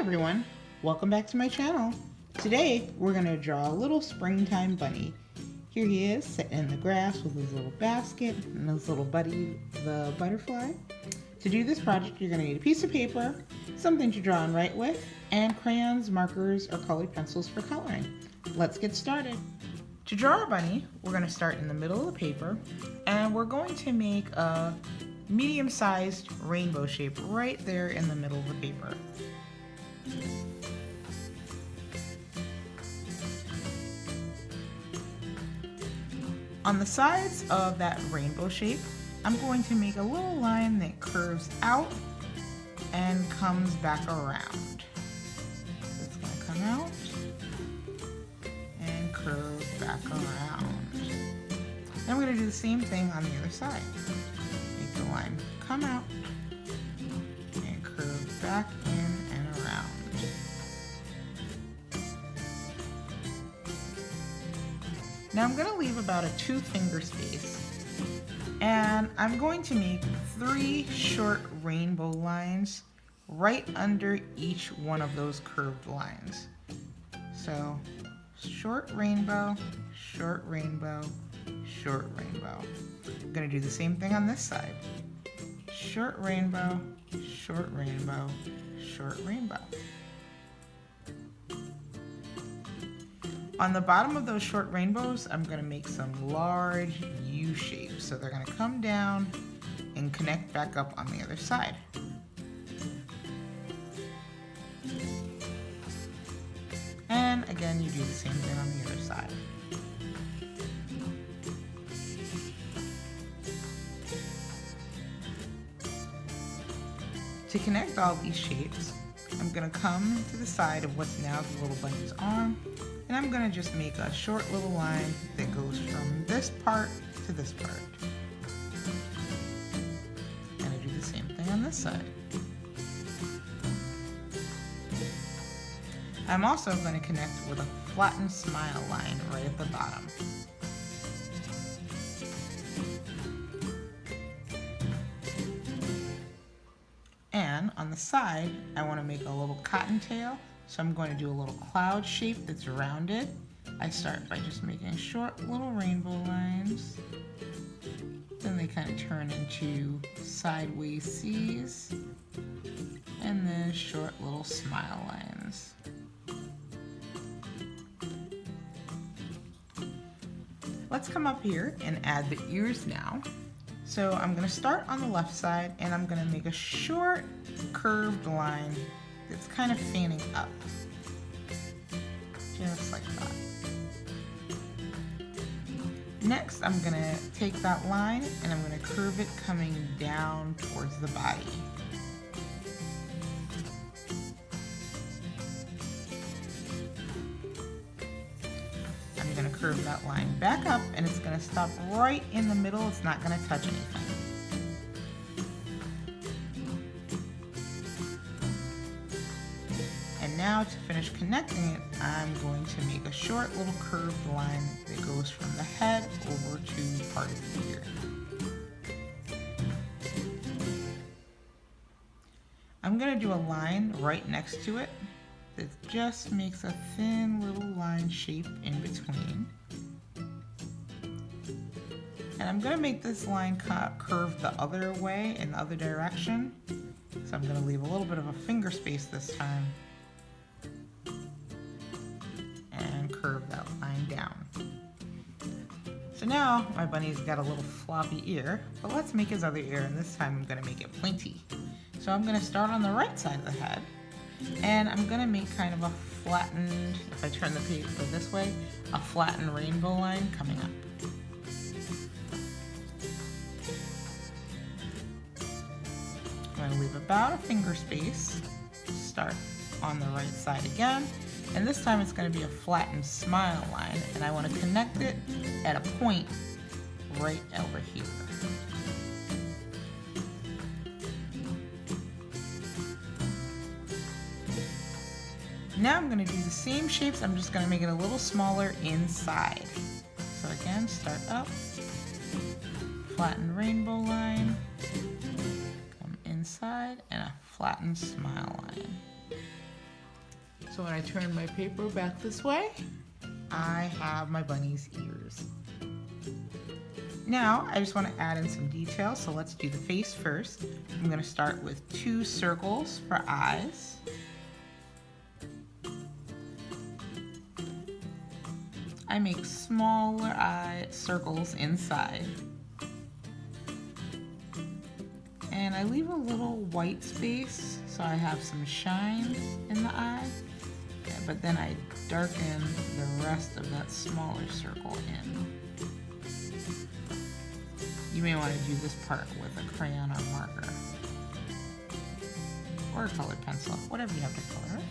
everyone, welcome back to my channel. Today we're going to draw a little springtime bunny. Here he is sitting in the grass with his little basket and his little buddy, the butterfly. To do this project you're going to need a piece of paper, something to draw and write with, and crayons, markers, or colored pencils for coloring. Let's get started. To draw our bunny, we're going to start in the middle of the paper and we're going to make a medium-sized rainbow shape right there in the middle of the paper. On the sides of that rainbow shape, I'm going to make a little line that curves out and comes back around. So it's going to come out and curve back around. Then we're going to do the same thing on the other side. Make the line come out and curve back in and around. Now I'm going to leave about a 2-finger space, and I'm going to make 3 short rainbow lines right under each one of those curved lines. So short rainbow, short rainbow, short rainbow. I'm going to do the same thing on this side. Short rainbow, short rainbow, short rainbow. On the bottom of those short rainbows, I'm going to make some large U shapes. So they're going to come down and connect back up on the other side. And again, you do the same thing on the other side. To connect all these shapes, I'm going to come to the side of what's now the little bunny's arm, and I'm going to just make a short little line that goes from this part to this part. And I do the same thing on this side. I'm also going to connect with a flattened smile line right at the bottom. And on the side, I want to make a little cottontail, so I'm going to do a little cloud shape that's rounded. I start by just making short little rainbow lines. Then they kind of turn into sideways C's, and then short little smile lines. Let's come up here and add the ears now. So I'm going to start on the left side and I'm going to make a short curved line that's kind of fanning up. Just like that. Next, I'm going to take that line and I'm going to curve it coming down towards the body. I'm going to curve that line back up and it's going to stop right in the middle. It's not going to touch anything. And now to finish connecting it, I'm going to make a short little curved line that goes from the head over to part of the ear. I'm going to do a line right next to it that just makes a thin little line shape in between. And I'm going to make this line curve the other way in the other direction. So I'm going to leave a little bit of a finger space this time and curve that line down. So now my bunny's got a little floppy ear, but let's make his other ear, and this time I'm going to make it pointy. So I'm going to start on the right side of the head. And I'm going to make kind of a flattened, if I turn the paper this way, a flattened rainbow line coming up. I'm going to leave about a finger space, start on the right side again, and this time it's going to be a flattened smile line, and I want to connect it at a point right over here. Now I'm going to do the same shapes, I'm just going to make it a little smaller inside. So again, start up, flatten rainbow line, come inside, and a flattened smile line. So when I turn my paper back this way, I have my bunny's ears. Now I just want to add in some details, so let's do the face first. I'm going to start with 2 circles for eyes. I make smaller eye circles inside. And I leave a little white space so I have some shine in the eye, but then I darken the rest of that smaller circle in. You may want to do this part with a crayon or marker, or a colored pencil, whatever you have to color.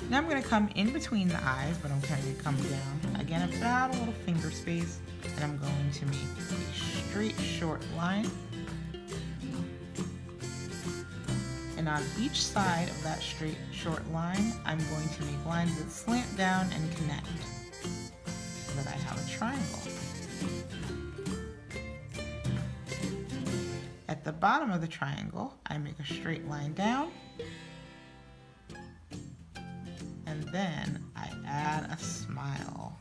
Now I'm going to come in between the eyes, but I'm going to come down again about a little finger space, and I'm going to make a straight short line. And on each side of that straight short line, I'm going to make lines that slant down and connect so that I have a triangle. At the bottom of the triangle, I make a straight line down, and then I add a smile.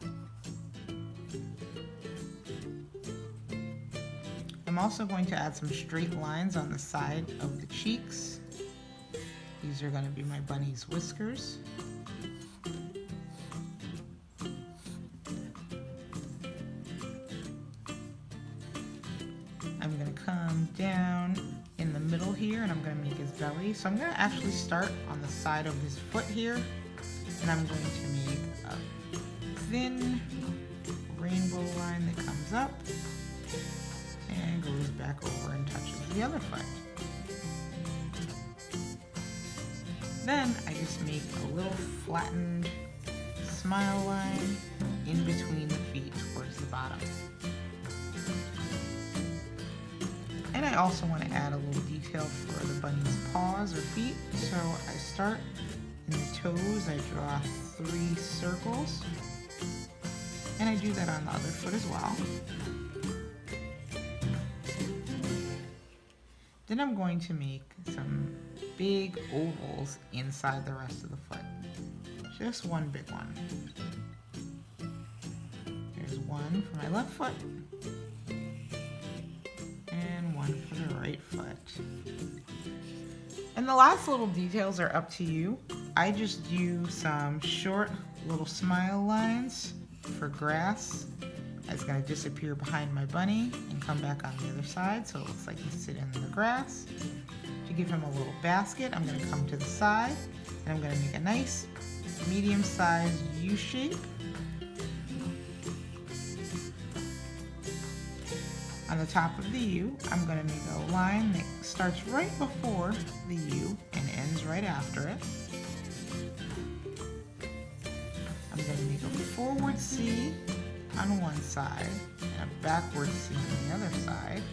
I'm also going to add some straight lines on the side of the cheeks. These are going to be my bunny's whiskers. I'm going to come down in the middle here and I'm going to make his belly. So I'm going to actually start on the side of his foot here, and I'm going to make a thin rainbow line that comes up and goes back over and touches the other foot. Then I just make a little flattened smile line in between the feet towards the bottom. And I also want to add a little detail for the bunny's paws or feet. So I start in the toes, I draw 3 circles, and I do that on the other foot as well. Then I'm going to make some big ovals inside the rest of the foot. Just one big one. There's one for my left foot, and one for the right foot. And the last little details are up to you. I just do some short little smile lines for grass. It's going to disappear behind my bunny and come back on the other side, so it looks like he's sitting in the grass. To give him a little basket, I'm going to come to the side and I'm going to make a nice medium-sized U shape. On the top of the U, I'm going to make a line that starts right before the U and ends right after it. I'm going to make a forward C on one side and a backward C on the other side.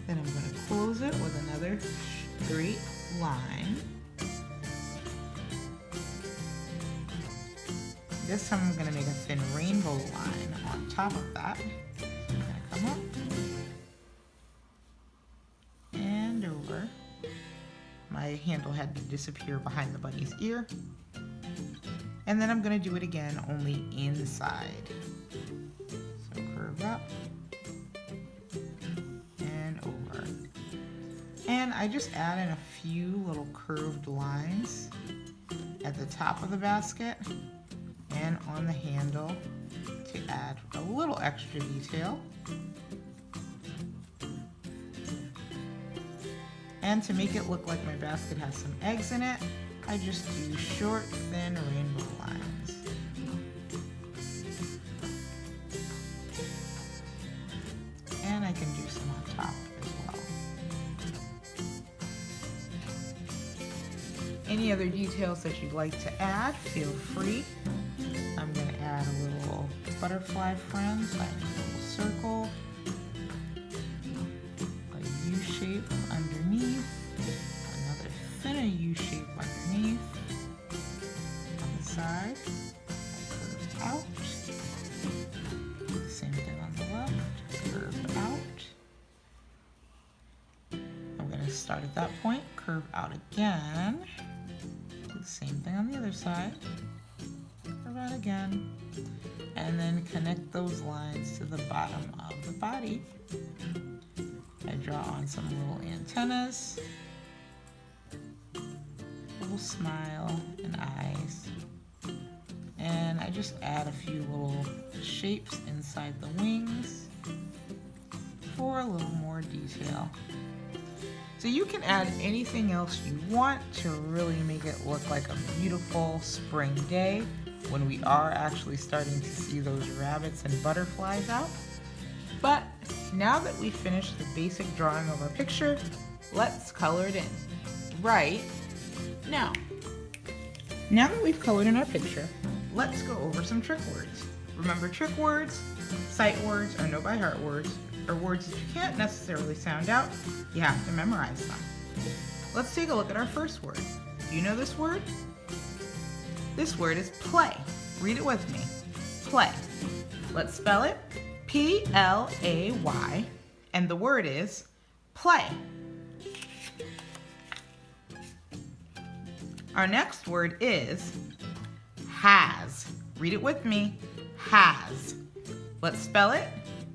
Then I'm going to close it with another straight line. This time I'm going to make a thin rainbow line on top of that. So I'm going to come up and over. My handle had to disappear behind the bunny's ear. And then I'm going to do it again, only inside. So curve up and over. And I just add in a few little curved lines at the top of the basket and on the handle to add a little extra detail. And to make it look like my basket has some eggs in it, I just do short, thin rainbow lines. And I can do some on top as well. Any other details that you'd like to add, feel free. I'm going to add a little butterfly friend, so I make a little circle, a U shape underneath, another thinner U shape underneath, on the side, I curve out, do the same thing on the left, curve out. I'm going to start at that point curve out again. Do the same thing on the other side. Curve out again. And then connect those lines to the bottom of the body. I draw on some little antennas, little smile and eyes. And I just add a few little shapes inside the wings for a little more detail. So you can add anything else you want to really make it look like a beautiful spring day when we are actually starting to see those rabbits and butterflies out. But now that we've finished the basic drawing of our picture, let's color it in right now. Now that we've colored in our picture, let's go over some trick words. Remember, trick words, sight words, or know by heart words, are words that you can't necessarily sound out. You have to memorize them. Let's take a look at our first word. Do you know this word? This word is play. Read it with me. Play. Let's spell it P-L-A-Y, and the word is play. Our next word is has. Read it with me. Has. Let's spell it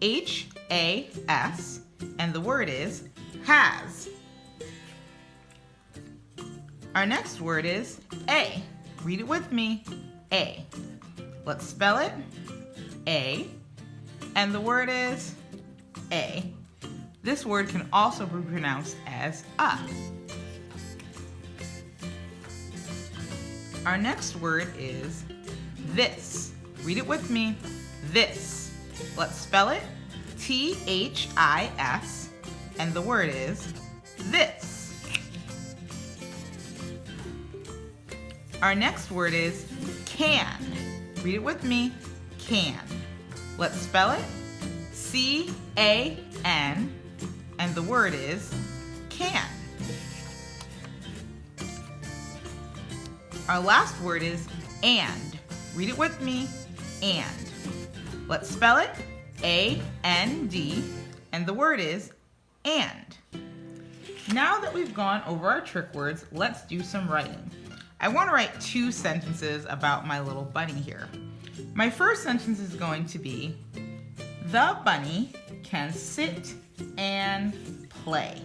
H-A-S, and the word is has. Our next word is A. Read it with me. A. Let's spell it A, and the word is A. This word can also be pronounced as a. Our next word is this. Read it with me. This. Let's spell it T-H-I-S, and the word is this. Our next word is can. Read it with me. Can. Let's spell it C-A-N, and the word is can. Our last word is and. Read it with me. And. Let's spell it A-N-D, and the word is and. Now that we've gone over our trick words, let's do some writing. I want to write 2 sentences about my little bunny here. My first sentence is going to be, the bunny can sit and play.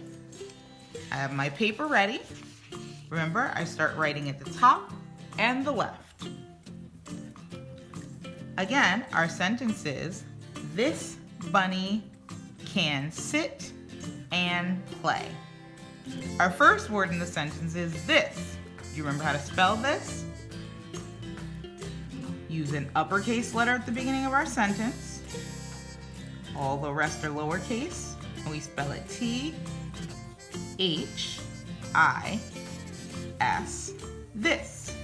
I have my paper ready. Remember, I start writing at the top and the left. Again, our sentence is, this bunny can sit and play. Our first word in the sentence is this. Do you remember how to spell this? Use an uppercase letter at the beginning of our sentence. All the rest are lowercase, and we spell it T-H-I-S, this.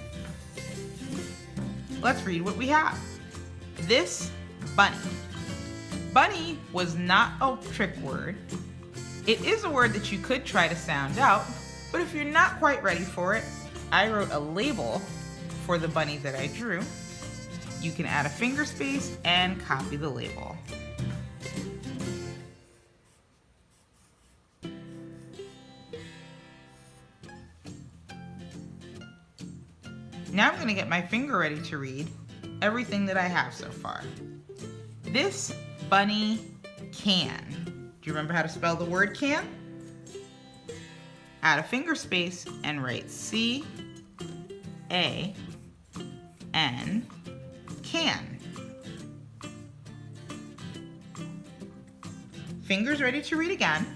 Let's read what we have. This bunny. Bunny was not a trick word. It is a word that you could try to sound out, but if you're not quite ready for it, I wrote a label for the bunny that I drew. You can add a finger space and copy the label. Now I'm going to get my finger ready to read everything that I have so far. This bunny can. Do you remember how to spell the word can? Add a finger space and write C-A-N, can. Fingers ready to read again.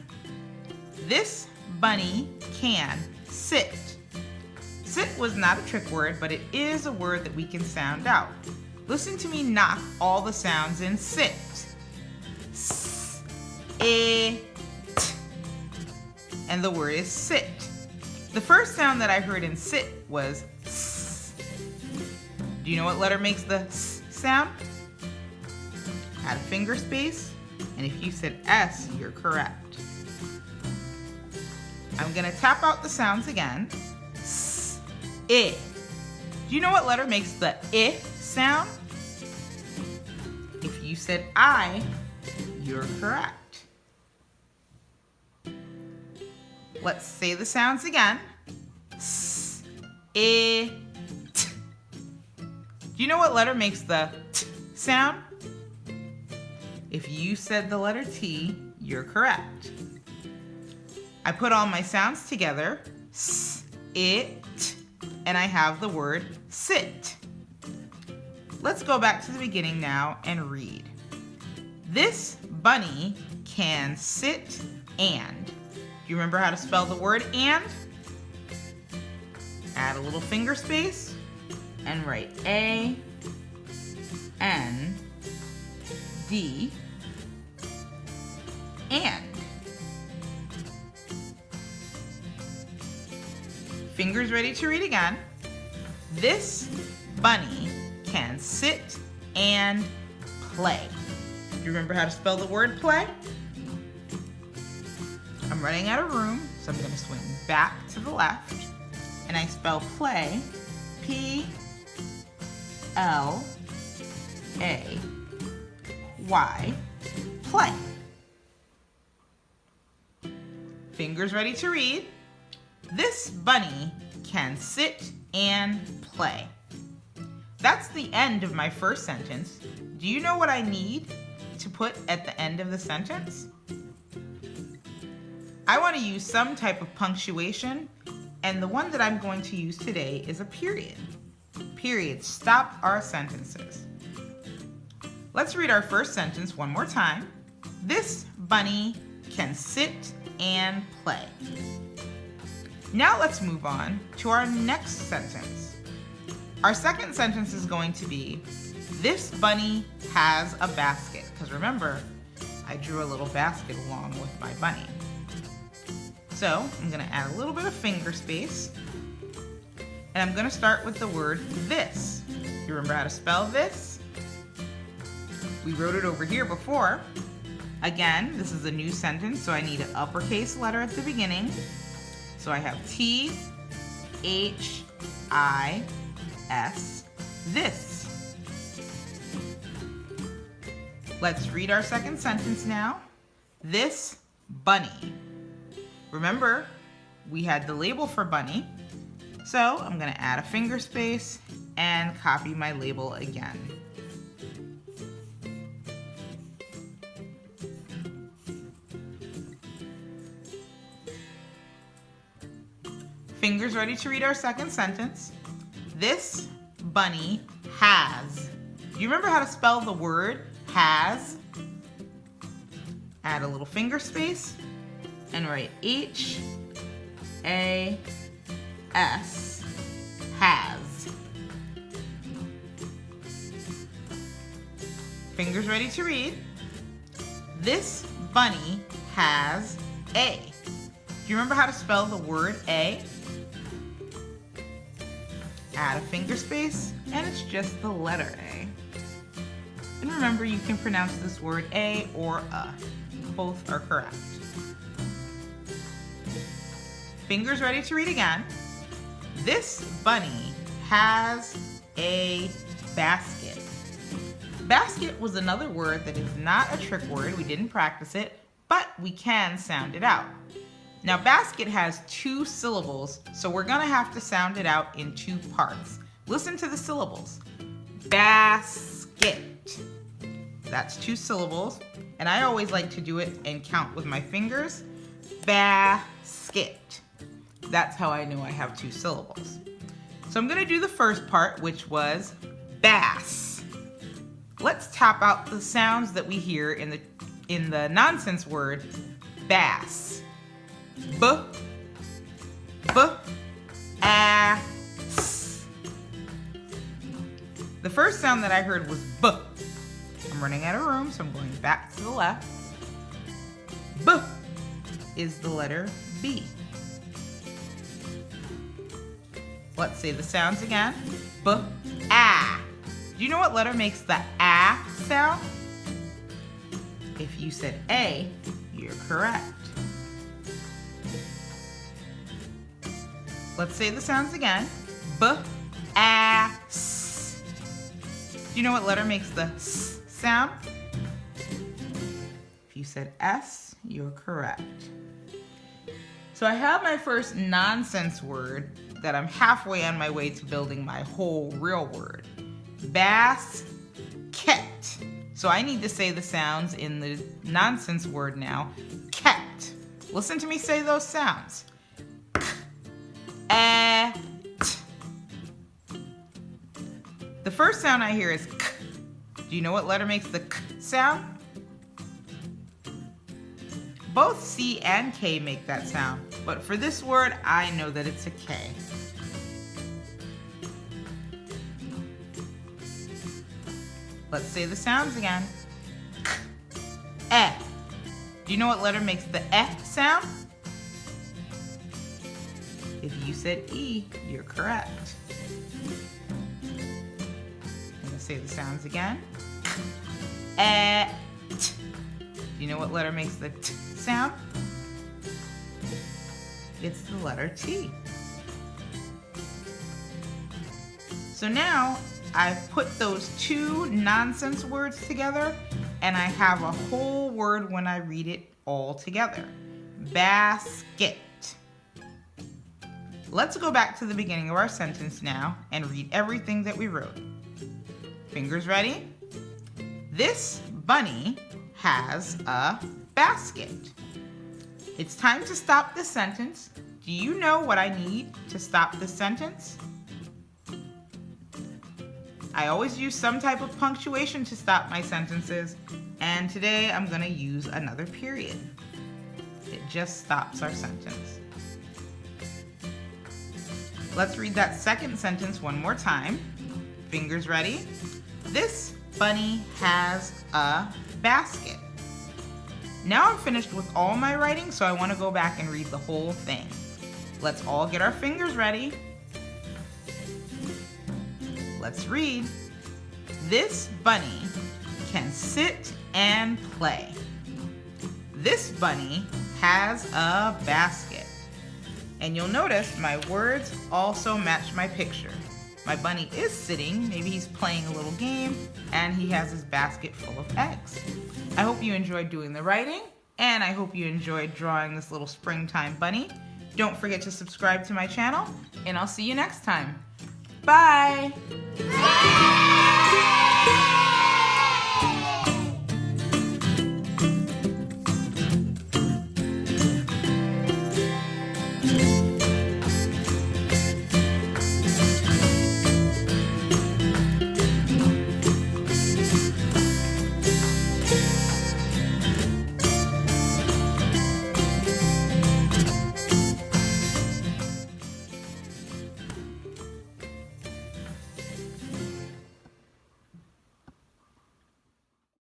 This bunny can sit. Sit was not a trick word, but it is a word that we can sound out. Listen to me knock all the sounds in sit. S, E, T. And the word is sit. The first sound that I heard in sit was S. Do you know what letter makes the S sound? Add a finger space, and if you said S, you're correct. I'm gonna tap out the sounds again. S, I. Do you know what letter makes the I sound? If you said I, you're correct. Let's say the sounds again. S, I, t. Do you know what letter makes the t sound? If you said the letter T, you're correct. I put all my sounds together, s, it, and I have the word sit. Let's go back to the beginning now and read. This bunny can sit and. Do you remember how to spell the word and? Add a little finger space and write A, N, D, and. Fingers ready to read again. This bunny can sit and play. Do you remember how to spell the word play? I'm running out of room, so I'm going to swing back to the left, and I spell play, P-L-A-Y, play. Fingers ready to read. This bunny can sit and play. That's the end of my first sentence. Do you know what I need to put at the end of the sentence? I want to use some type of punctuation, and the one that I'm going to use today is a period. Periods stop our sentences. Let's read our first sentence one more time. This bunny can sit and play. Now let's move on to our next sentence. Our second sentence is going to be, this bunny has a basket. Because remember, I drew a little basket along with my bunny. So I'm going to add a little bit of finger space. And I'm going to start with the word this. You remember how to spell this? We wrote it over here before. Again, this is a new sentence, so I need an uppercase letter at the beginning. So I have T-H-I-S, this. Let's read our second sentence now. This bunny. Remember, we had the label for bunny. So I'm going to add a finger space and copy my label again. Fingers ready to read our second sentence. This bunny has. Do you remember how to spell the word has? Add a little finger space and write H-A-S, has. Fingers ready to read. This bunny has a. Do you remember how to spell the word a? Add a finger space, and it's just the letter A. And remember, you can pronounce this word A or a. Both are correct. Fingers ready to read again. This bunny has a basket. Basket was another word that is not a trick word. We didn't practice it, but we can sound it out. Now, basket has 2 syllables, so we're gonna have to sound it out in 2 parts. Listen to the syllables. Basket. That's 2 syllables, and I always like to do it and count with my fingers. Basket. That's how I know I have 2 syllables. So I'm gonna do the first part, which was bass. Let's tap out the sounds that we hear in the nonsense word bass. B, ass. The first sound that I heard was B. I'm running out of room, so I'm going back to the left. B is the letter B. Let's say the sounds again. B, a. Do you know what letter makes the a sound? If you said A, you're correct. Let's say the sounds again. B, a, s. Do you know what letter makes the s sound? If you said S, you're correct. So I have my first nonsense word that I'm halfway on my way to building my whole real word. Basket. So I need to say the sounds in the nonsense word now. Ket. Listen to me say those sounds. K, t. The first sound I hear is k. Do you know what letter makes the k sound? Both C and K make that sound, but for this word, I know that it's a K. Let's say the sounds again. K, e. Do you know what letter makes the E sound? If you said E, you're correct. I'm gonna say the sounds again. E, t. Do you know what letter makes the T sound? It's the letter T. So now I've put those two nonsense words together and I have a whole word when I read it all together. Basket. Let's go back to the beginning of our sentence now and read everything that we wrote. Fingers ready? This bunny has a basket. It's time to stop this sentence. Do you know what I need to stop this sentence? I always use some type of punctuation to stop my sentences, and today I'm going to use another period. It just stops our sentence. Let's read that second sentence one more time. Fingers ready? This bunny has a basket. Now I'm finished with all my writing, so I want to go back and read the whole thing. Let's all get our fingers ready. Let's read. This bunny can sit and play. This bunny has a basket. And you'll notice my words also match my picture. My bunny is sitting, maybe he's playing a little game, and he has his basket full of eggs. I hope you enjoyed doing the writing, and I hope you enjoyed drawing this little springtime bunny. Don't forget to subscribe to my channel, and I'll see you next time. Bye!